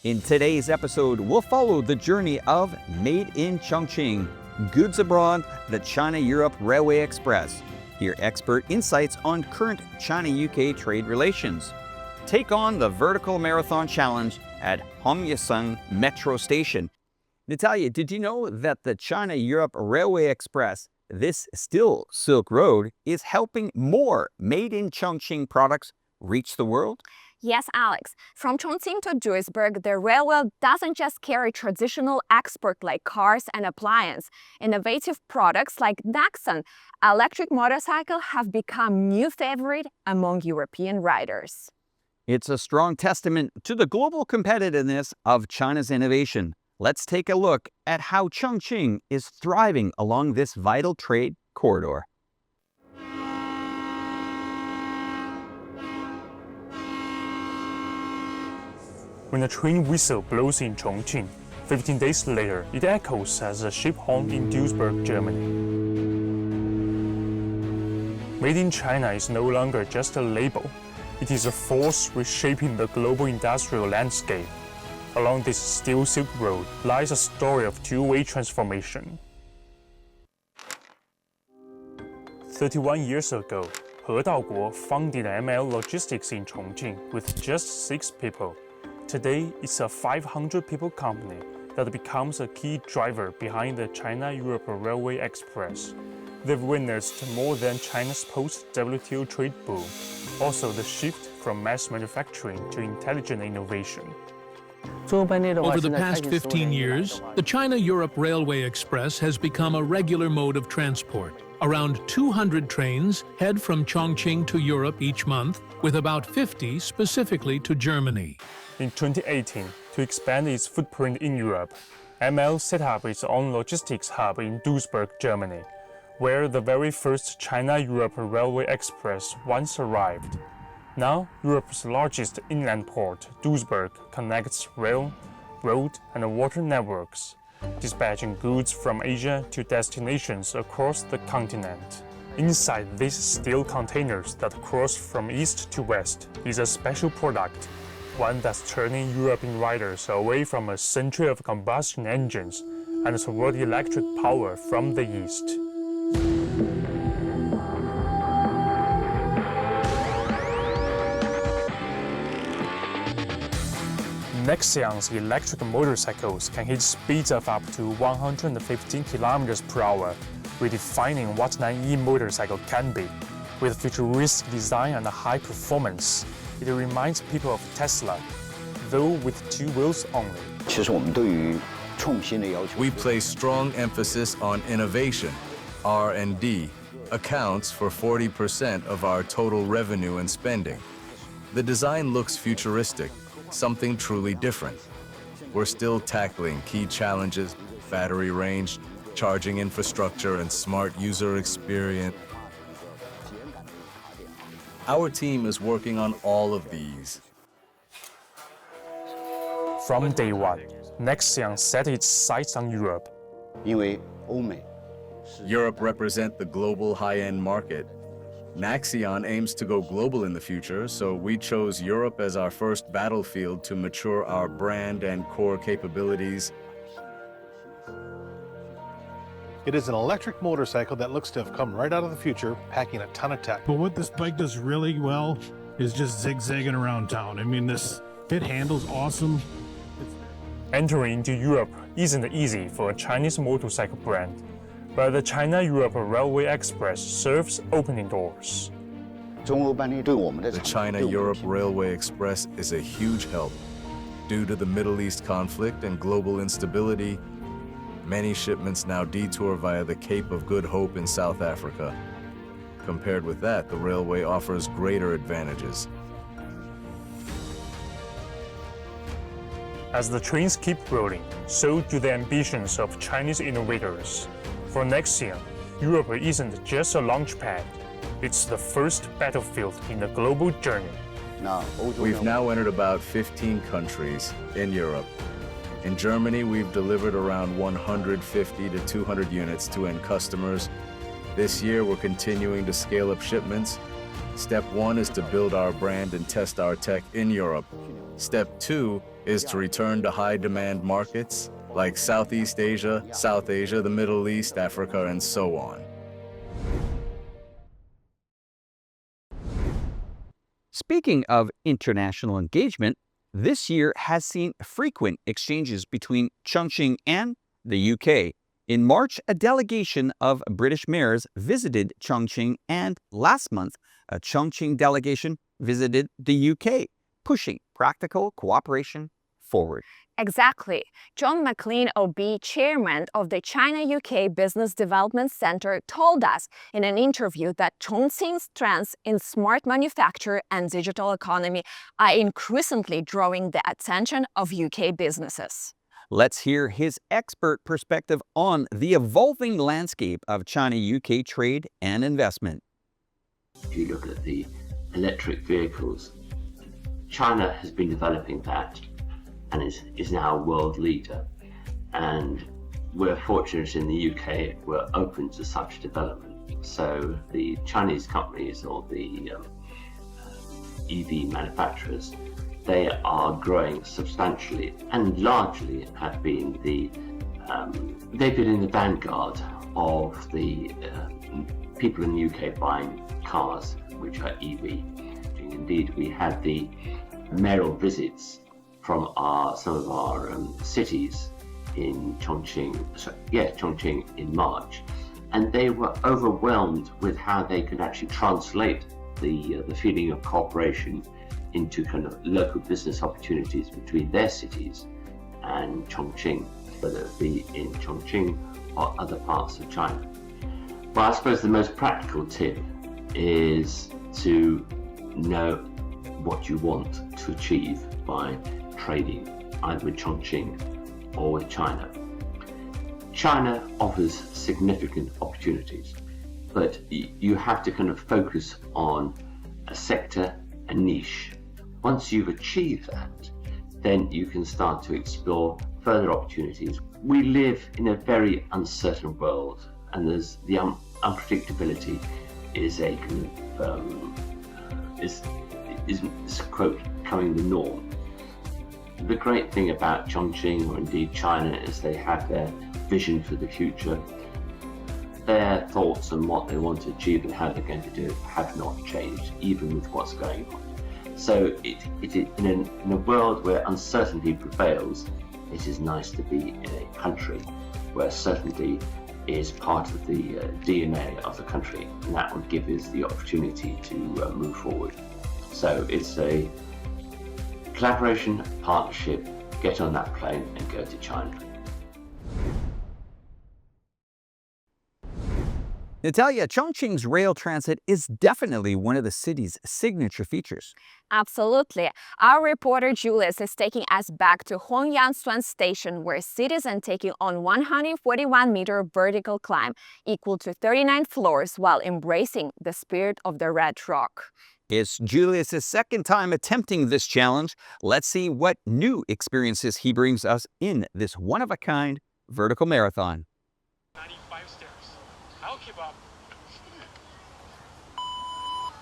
In today's episode, we'll follow the journey of Made in Chongqing, Goods Abroad, the China-Europe Railway Express. Hear expert insights on current China-UK trade relations. Take on the Vertical Marathon Challenge at Hongye Metro Station. Natalia, did you know that the China-Europe Railway Express, this still Silk Road, is helping more Made in Chongqing products reach the world? Yes, Alex. From Chongqing to Duisburg, the railway doesn't just carry traditional export like cars and appliances. Innovative products like Nexon electric motorcycle have become new favorite among European riders. It's a strong testament to the global competitiveness of China's innovation. Let's take a look at how Chongqing is thriving along this vital trade corridor. When a train whistle blows in Chongqing, 15 days later, it echoes as a ship horn in Duisburg, Germany. Made in China is no longer just a label. It is a force reshaping the global industrial landscape. Along this steel Silk Road lies a story of two-way transformation. 31 years ago, He Daoguo founded ML Logistics in Chongqing with just 6 people. Today, it's a 500-people company that becomes a key driver behind the China-Europe Railway Express. They've witnessed more than China's post-WTO trade boom, also the shift from mass manufacturing to intelligent innovation. Over the past 15 years, the China-Europe Railway Express has become a regular mode of transport. Around 200 trains head from Chongqing to Europe each month, with about 50 specifically to Germany. In 2018, to expand its footprint in Europe, ML set up its own logistics hub in Duisburg, Germany, where the very first China-Europe Railway Express once arrived. Now, Europe's largest inland port, Duisburg, connects rail, road, and water networks, dispatching goods from Asia to destinations across the continent. Inside these steel containers that cross from east to west is a special product, one that's turning European riders away from a century of combustion engines and toward electric power from the east. Nexion's electric motorcycles can hit speeds of up to 115 km per hour, redefining what an e-motorcycle can be. With futuristic design and high performance, it reminds people of Tesla, though with 2 wheels only. We place strong emphasis on innovation. R&D accounts for 40% of our total revenue and spending. The design looks futuristic, something truly different. We're still tackling key challenges: battery range, charging infrastructure, and smart user experience. Our team is working on all of these. From day one, Nexion set its sights on Europe. Europe represents the global high-end market. Nexion aims to go global in the future, so we chose Europe as our first battlefield to mature our brand and core capabilities. It is an electric motorcycle that looks to have come right out of the future, packing a ton of tech. But what this bike does really well is just zigzagging around town. I mean, it handles awesome. Entering into Europe isn't easy for a Chinese motorcycle brand, but the China-Europe Railway Express serves opening doors. The China-Europe Railway Express is a huge help. Due to the Middle East conflict and global instability, many shipments now detour via the Cape of Good Hope in South Africa. Compared with that, the railway offers greater advantages. As the trains keep rolling, so do the ambitions of Chinese innovators. For Nexion, Europe isn't just a launch pad. It's the first battlefield in the global journey. We've now entered about 15 countries in Europe. In Germany, we've delivered around 150 to 200 units to end customers. This year, we're continuing to scale up shipments. Step 1 is to build our brand and test our tech in Europe. Step 2 is to return to high-demand markets like Southeast Asia, South Asia, the Middle East, Africa, and so on. Speaking of international engagement, this year has seen frequent exchanges between Chongqing and the UK. In March, a delegation of British mayors visited Chongqing, and last month, a Chongqing delegation visited the UK, pushing practical cooperation forward. Exactly. John McLean OB, chairman of the China-UK Business Development Center, told us in an interview that Chongqing's strengths in smart manufacture and digital economy are increasingly drawing the attention of UK businesses. Let's hear his expert perspective on the evolving landscape of China-UK trade and investment. If you look at the electric vehicles, China has been developing that and is now a world leader. And we're fortunate in the UK, we're open to such development. So the Chinese companies or the EV manufacturers, they are growing substantially and largely have been they've been in the vanguard of the people in the UK buying cars which are EV. Indeed, we had the mayoral visits from some of our cities in Chongqing in March, and they were overwhelmed with how they could actually translate the feeling of cooperation into kind of local business opportunities between their cities and Chongqing, whether it be in Chongqing or other parts of China. Well, I suppose the most practical tip is to know what you want to achieve by trading either with Chongqing or with China. China offers significant opportunities, but you have to kind of focus on a sector, a niche. Once you've achieved that, then you can start to explore further opportunities. We live in a very uncertain world, and there's the unpredictability is a kind of is quote becoming the norm. The great thing about Chongqing, or indeed China, is they have their vision for the future. Their thoughts on what they want to achieve and how they're going to do it have not changed, even with what's going on. So in a world where uncertainty prevails, it is nice to be in a country where certainty is part of the DNA of the country, and that will give us the opportunity to move forward. So it's a collaboration, partnership, get on that plane and go to China. Natalia, Chongqing's rail transit is definitely one of the city's signature features. Absolutely. Our reporter Julius is taking us back to Hongyansuan Station, where citizens taking on 141-meter vertical climb equal to 39 floors while embracing the spirit of the Red Rock. It's Julius's second time attempting this challenge. Let's see what new experiences he brings us in this one-of-a-kind vertical marathon. 95 stairs. I'll keep up.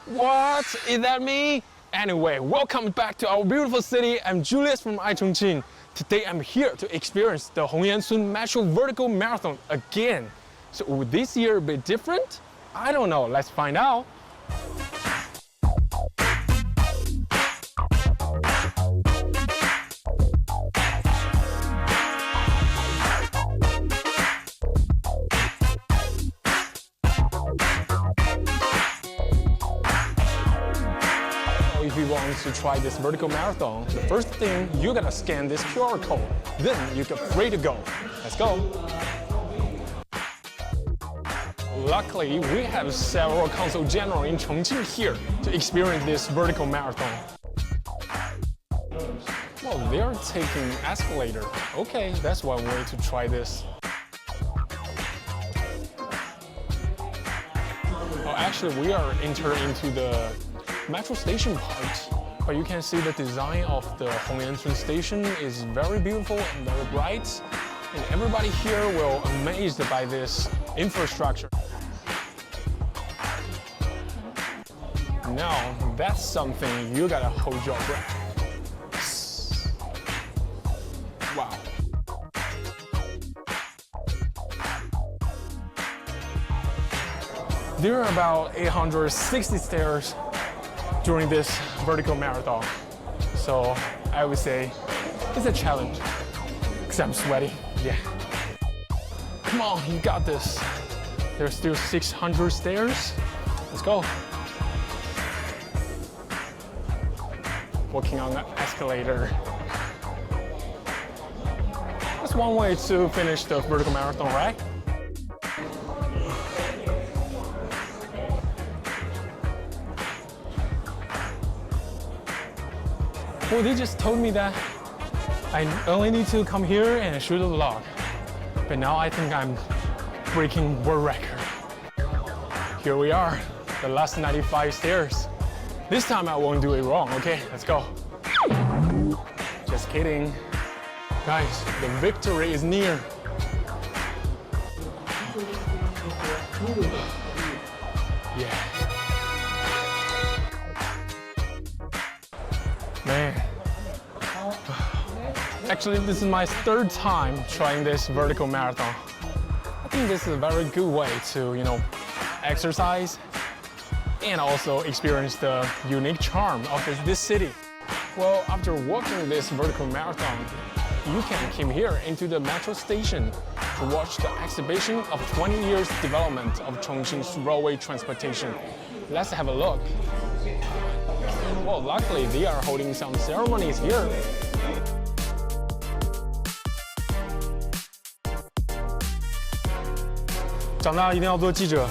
What? Is that me? Anyway, welcome back to our beautiful city. I'm Julius from iChongqing. Today I'm here to experience the Hongyansun Metro Vertical Marathon again. So will this year be different? I don't know. Let's find out. If you want to try this vertical marathon, the first thing, you gotta scan this QR code. Then you get free to go. Let's go. Luckily, we have several consul generals in Chongqing here to experience this vertical marathon. Well, they're taking escalator. Okay, that's one way to try this. Oh, actually, we are entering into the metro station part, but you can see the design of the Hongyansun station is very beautiful and very bright, and everybody here will amazed by this infrastructure. Now, that's something you gotta hold your breath. Wow. There are about 860 stairs during this vertical marathon. So I would say it's a challenge, because I'm sweaty. Yeah. Come on, you got this. There's still 600 stairs. Let's go. Walking on the escalator. That's one way to finish the vertical marathon, right? Well, they just told me that I only need to come here and shoot a vlog. But now I think I'm breaking world record. Here we are, the last 95 stairs. This time I won't do it wrong, okay? Let's go. Just kidding. Guys, the victory is near. Yeah. Man. Actually, this is my third time trying this vertical marathon. I think this is a very good way to, exercise and also experience the unique charm of this city. Well, after walking this vertical marathon, you can come here into the metro station to watch the exhibition of 20 years development of Chongqing's railway transportation. Let's have a look. Well, luckily they are holding some ceremonies here.长大一定要做记者。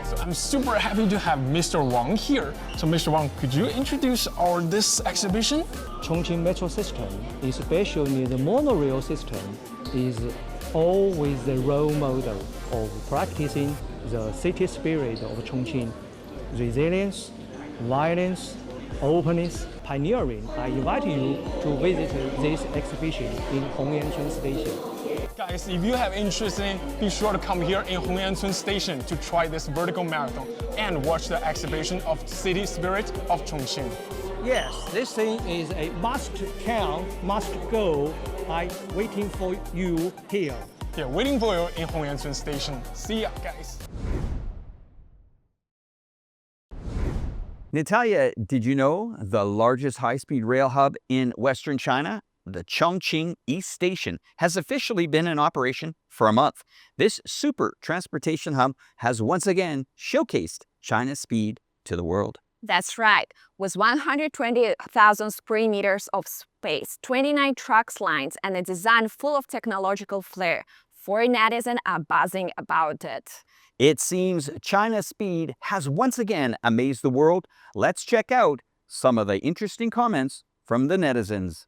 So I'm super happy to have Mr. Wang here. So Mr. Wang, could you introduce this exhibition? Chongqing metro system, especially the monorail system, is always the role model of practicing the city spirit of Chongqing. Resilience, violence, openness, pioneering. I invite you to visit this exhibition in Hongyangchun Station. Guys, if you have interest in, be sure to come here in Hongyangchun Station to try this vertical marathon and watch the exhibition of city spirit of Chongqing. Yes, this thing is a must-come, must-go. I'm waiting for you here. Yeah, waiting for you in Hongyangchun Station. See ya, guys. Natalia, did you know the largest high-speed rail hub in Western China, the Chongqing East Station, has officially been in operation for a month? This super transportation hub has once again showcased China's speed to the world. That's right. With 120,000 square meters of space, 29 truck lines, and a design full of technological flair, foreign netizens are buzzing about it. It seems China's speed has once again amazed the world. Let's check out some of the interesting comments from the netizens.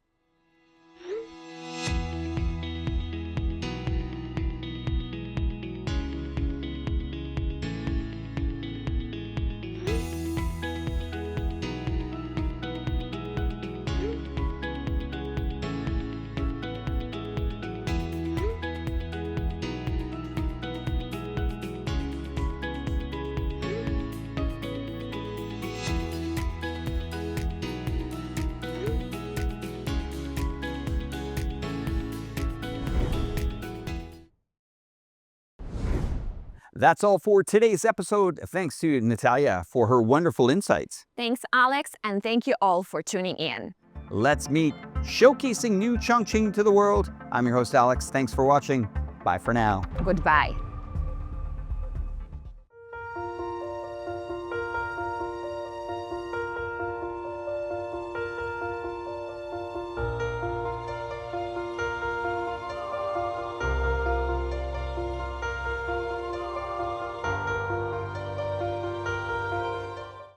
That's all for today's episode. Thanks to Natalia for her wonderful insights. Thanks, Alex, and thank you all for tuning in. Let's meet showcasing new Chongqing to the world. I'm your host, Alex. Thanks for watching. Bye for now. Goodbye.